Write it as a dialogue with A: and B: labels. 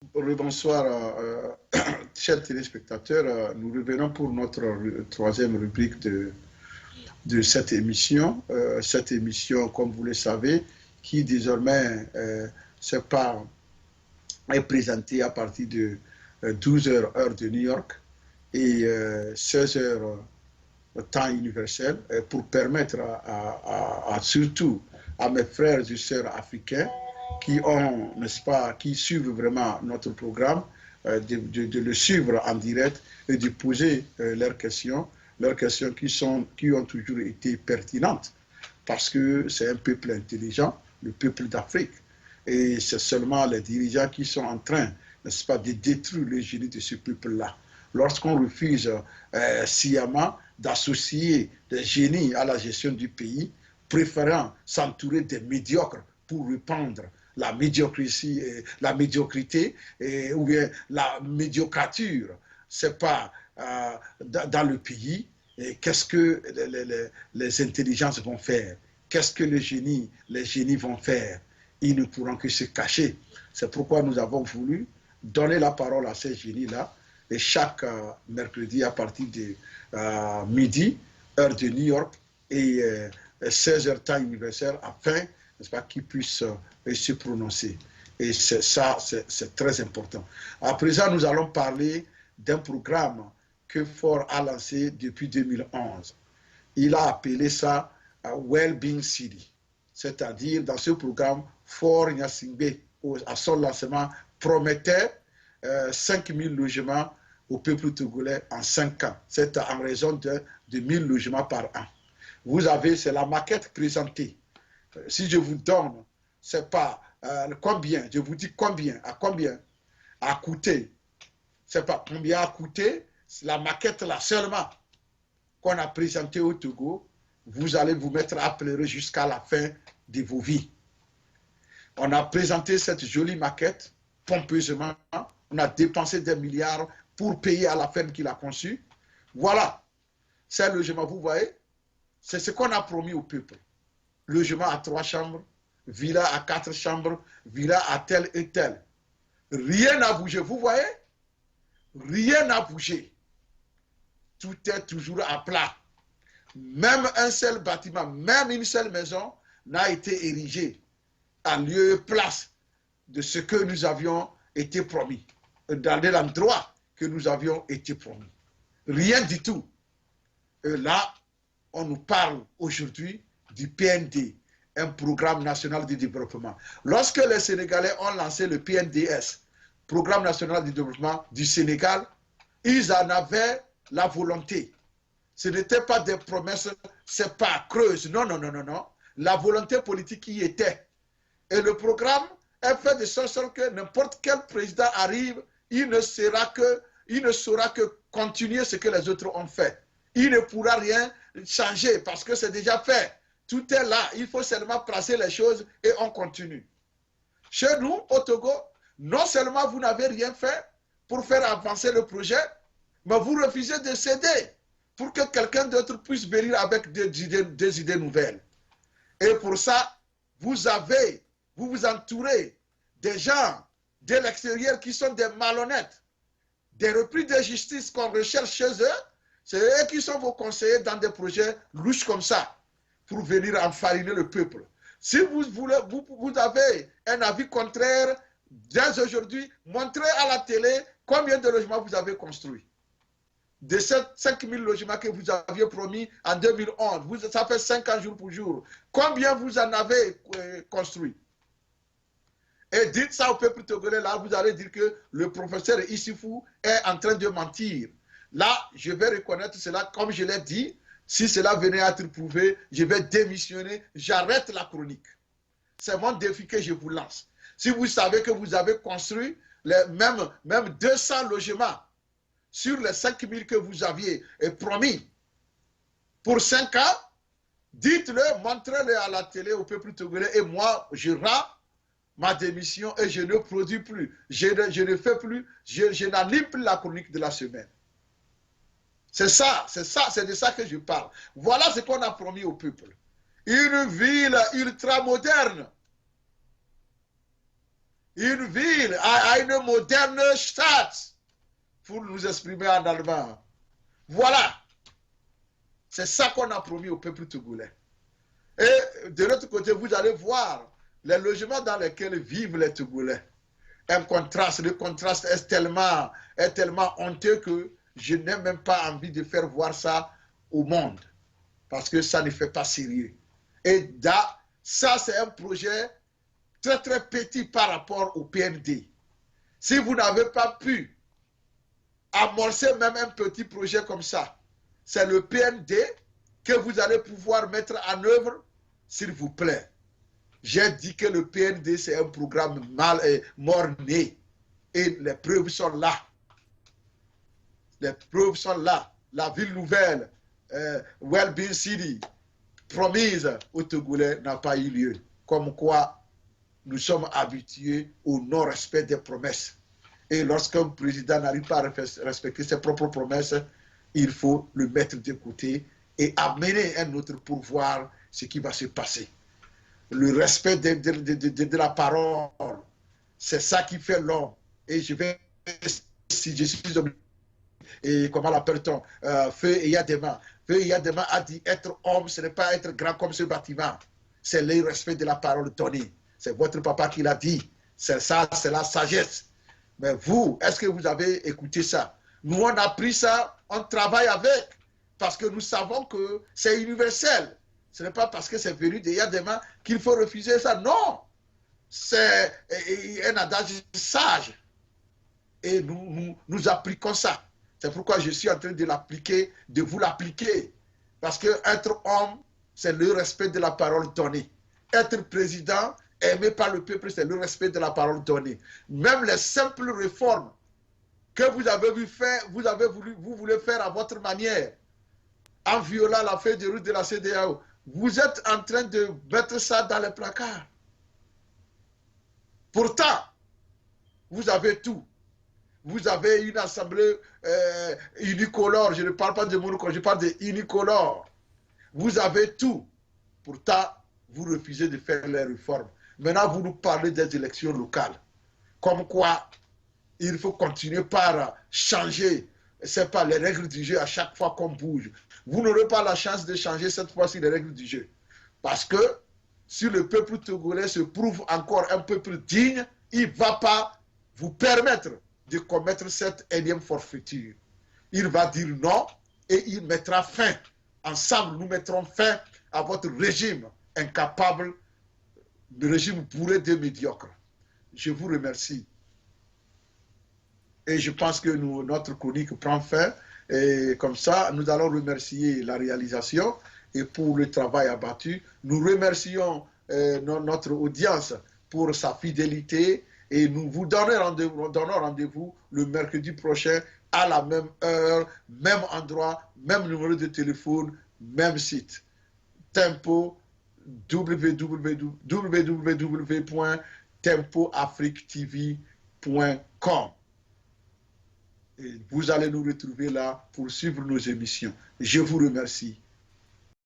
A: Bonsoir, chers téléspectateurs. Nous revenons pour notre troisième rubrique de cette émission. Cette émission, comme vous le savez, qui désormais est présentée à partir de 12 heures heure de New York et 16 heures temps universel pour permettre surtout à mes frères et sœurs africains qui ont, n'est-ce pas, qui suivent vraiment notre programme, de le suivre en direct et de poser leurs questions qui ont toujours été pertinentes, parce que c'est un peuple intelligent, le peuple d'Afrique. Et c'est seulement les dirigeants qui sont en train, n'est-ce pas, de détruire le génie de ce peuple-là. Lorsqu'on refuse sciemment d'associer des génies à la gestion du pays, préférant s'entourer des médiocres pour répandre la médiocrité ou bien la médiocrature, c'est pas dans le pays. Qu'est-ce que les intelligences vont faire? Qu'est-ce que les génies vont faire? Ils ne pourront que se cacher. C'est pourquoi nous avons voulu donner la parole à ces génies-là, et chaque mercredi à partir de midi, heure de New York, et 16 heures temps universel, afin, n'est-ce pas, qu'ils puissent se prononcer. Et c'est très important. À présent, nous allons parler d'un programme que Ford a lancé depuis 2011. Il a appelé ça Well-Being City. C'est-à-dire, dans ce programme, Ford Gnassingbé, à son lancement, promettait 5 000 logements au peuple togolais en 5 ans. C'est en raison de 1000 logements par an. Vous avez, c'est la maquette présentée. Si je vous donne, c'est pas combien, je vous dis combien a coûté, c'est pas combien a coûté, la maquette là seulement qu'on a présentée au Togo, vous allez vous mettre à pleurer jusqu'à la fin de vos vies. On a présenté cette jolie maquette pompeusement, on a dépensé des milliards pour payer à la ferme qui l'a conçue. Voilà, c'est un logement, vous voyez, c'est ce qu'on a promis au peuple. Logement à 3 chambres, villa à 4 chambres, villa à tel et tel. Rien n'a bougé, vous voyez? Rien n'a bougé. Tout est toujours à plat. Même un seul bâtiment, même une seule maison n'a été érigée en lieu et place de ce que nous avions été promis, dans l'endroit que nous avions été promis. Rien du tout. Et là, on nous parle aujourd'hui du PND, un programme national de développement. Lorsque les Sénégalais ont lancé le PNDS, Programme national de développement du Sénégal, ils en avaient la volonté. Ce n'était pas des promesses, c'est pas creuses. Non, non, non, non, non. La volonté politique y était. Et le programme est fait de sorte que n'importe quel président arrive, il ne saura que continuer ce que les autres ont fait. Il ne pourra rien changer parce que c'est déjà fait. Tout est là. Il faut seulement placer les choses et on continue. Chez nous, au Togo, non seulement vous n'avez rien fait pour faire avancer le projet, mais vous refusez de céder pour que quelqu'un d'autre puisse venir avec des idées nouvelles. Et pour ça, vous vous entourez des gens de l'extérieur qui sont des malhonnêtes, des repris de justice qu'on recherche chez eux. C'est eux qui sont vos conseillers dans des projets louches comme ça, pour venir enfariner le peuple. Si vous avez un avis contraire, dès aujourd'hui, montrez à la télé combien de logements vous avez construits. De ces 5 000 logements que vous aviez promis en 2011, ça fait 5 ans jour pour jour. Combien vous en avez construit? Et dites ça au peuple togolais, là, vous allez dire que le professeur Issifou est en train de mentir. Là, je vais reconnaître cela, comme je l'ai dit. Si cela venait à être prouvé, je vais démissionner, j'arrête la chronique. C'est mon défi que je vous lance. Si vous savez que vous avez construit même 200 logements sur les 5 000 que vous aviez promis pour 5 ans, dites-le, montrez-le à la télé au peuple togolais et moi, je rends ma démission et je ne produis plus. Je ne fais plus, je n'anime plus la chronique de la semaine. C'est de ça que je parle. Voilà ce qu'on a promis au peuple. Une ville ultra moderne. Une ville à une moderne Stadt, pour nous exprimer en allemand. Voilà. C'est ça qu'on a promis au peuple togolais. Et de l'autre côté, vous allez voir les logements dans lesquels vivent les Togolais. Un contraste, le contraste est tellement honteux que je n'ai même pas envie de faire voir ça au monde. Parce que ça ne fait pas sérieux. Et ça, c'est un projet très, très petit par rapport au PND. Si vous n'avez pas pu amorcer même un petit projet comme ça, c'est le PND que vous allez pouvoir mettre en œuvre, s'il vous plaît. J'ai dit que le PND, c'est un programme mort-né. Et les preuves sont là. Les preuves sont là. La ville nouvelle, Well-Being City, promise aux Togolais, n'a pas eu lieu. Comme quoi, nous sommes habitués au non-respect des promesses. Et lorsqu'un président n'arrive pas à respecter ses propres promesses, il faut le mettre de côté et amener un autre pour voir ce qui va se passer. Le respect de la parole, c'est ça qui fait l'homme. Et si je suis obligé, et comment l'appelle-t-on, Feu Eyadema. Feu Eyadema a dit être homme, ce n'est pas être grand comme ce bâtiment. C'est le respect de la parole donnée. C'est votre papa qui l'a dit. C'est ça, c'est la sagesse. Mais vous, est-ce que vous avez écouté ça? Nous, on a pris ça, on travaille avec, parce que nous savons que c'est universel. Ce n'est pas parce que c'est venu d'Eyadema qu'il faut refuser ça. Non, c'est un adage sage. Et nous appliquons ça. C'est pourquoi je suis en train de l'appliquer, de vous l'appliquer. Parce que être homme, c'est le respect de la parole donnée. Être président, aimé par le peuple, c'est le respect de la parole donnée. Même les simples réformes que vous avez vu faire, vous voulez faire à votre manière, en violant la feuille de route de la CEDEAO, vous êtes en train de mettre ça dans les placards. Pourtant, vous avez tout. Vous avez une assemblée unicolore. Je ne parle pas de monocolore, je parle de unicolore. Vous avez tout. Pourtant, vous refusez de faire les réformes. Maintenant, vous nous parlez des élections locales. Comme quoi, il faut continuer par changer, c'est pas les règles du jeu à chaque fois qu'on bouge. Vous n'aurez pas la chance de changer cette fois-ci les règles du jeu. Parce que si le peuple togolais se prouve encore un peuple digne, il ne va pas vous permettre de commettre cette énième forfaiture. Il va dire non et il mettra fin. Ensemble, nous mettrons fin à votre régime incapable, le régime bourré de médiocres. Je vous remercie. Et je pense que notre chronique prend fin. Et comme ça, nous allons remercier la réalisation et pour le travail abattu. Nous remercions notre audience pour sa fidélité et nous vous donnons rendez-vous le mercredi prochain à la même heure, même endroit, même numéro de téléphone, même site. Tempo www.tempoafriquetv.com. Et vous allez nous retrouver là pour suivre nos émissions. Je vous remercie.